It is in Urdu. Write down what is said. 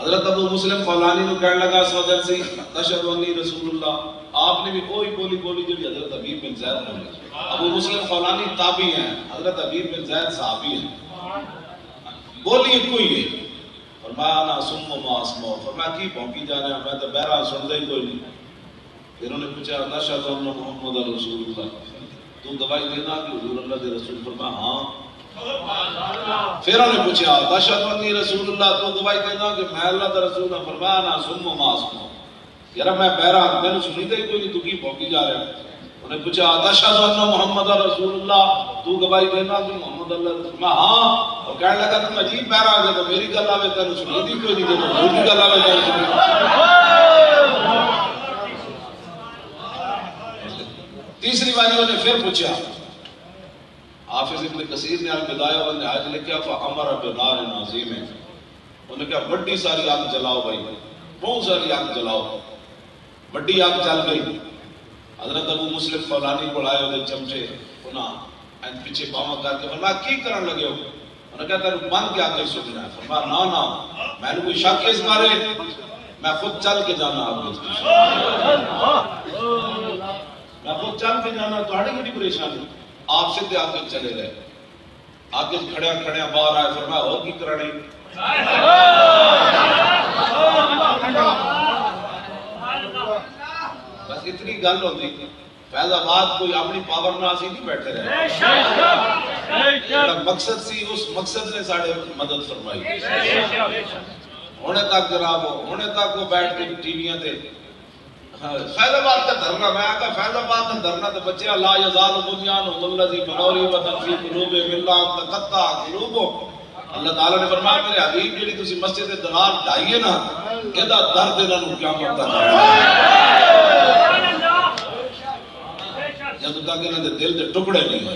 حضرت ابو مسلم خولانی نو کہنے لگا سوجن سی اشہد انی رسول اللہ. آپ نے بھی کوئی بولی بولی جو حضرت حبیب بن زید بولی. ابو مسلم خولانی تابعی ہیں, حضرت حبیب بن زید صحابی ہیں. بولی ایک کوئی ہے. فرمایا انا سم ما اسمع, فرمایا کی بھونکی جا رہے ہیں, میں تو بہرا سنتا ہی کوئی نہیں. پھر انہوں نے پوچھا اشہد ان محمد رسول اللہ, تو گواہی دینا کہ حضور اللہ کے رسول. فرمایا ہاں. پھر انہوں نے پوچھا اشہد انی رسول اللہ, تو گواہی دینا کہ میں اللہ کا رسول ہوں. فرمایا انا سم ما اسمع, یار میں بہرا, میں نے سنی تھی کوئی نہیں, تو کی بھونکی جا رہا ہے. انہوں نے پوچھا اشہد ان محمد رسول اللہ, تو گواہی دینا کہ محمد اللہ رسول. میں ہاں. اور کہنے لگا تم عجیب بہرا آ گیا, تو میری گل آوے تینوں سنی تھی کوئی نہیں, تو حضور کی گل آوے تینوں سنی. تیسری باری انہوں نے پھر پوچھا. حافظ ابن کثیر نے البدایہ والنہایہ لکھا فامر بنار عظیم, انہوں نے کہا بڑی ساری آگ جلاؤ بھائی, بہت ساری آگ جلاؤ. بڑی آگ جل گئی. حضرت ابو مسلم خولانی کو لائے ہوئے چمچے, انہاں پیچھے باواں کر کے فرمایا کی کرن لگے ہو. انہوں نے کہا تیرے بند کے آگے سننا ہے. فرمایا نا نا, میں نے کوئی شک ہے اس بارے, میں خود چل کے جانا آگے, میں خود چل کے جانا, تھوڑی بڑی پریشانی. آپ سیدھے آگے چلے گئے. آگے کھڑے کھڑے باہر آئے. فرمایا اور کی کرانی. بس اتنی گل ہوتی. فیض آباد کوئی اپنی پاور نہ اسی نہیں بیٹھے رہے, مقصد سی, اس مقصد نے ساڑھے مدد فرمائی. ہونے تک جناب, ہونے تک وہ بیٹھ کے ٹی ویاں تے فیض آباد کا دھرنا. میں آقا فیض آباد کا دھرنا تو بچے لا یزال بنیانہم الذی بنوری وتنفی قلوبہم الا ان تقطع قلوبہم. اللہ تعالیٰ نے فرمایا میرے حبیب جڑی تسی مسجد درار ڈھائیے نا, ایدا درد انہاں نوں قیامت تک جدوں تک انہاں دے دل دے ٹکڑے نہیں ہوئے.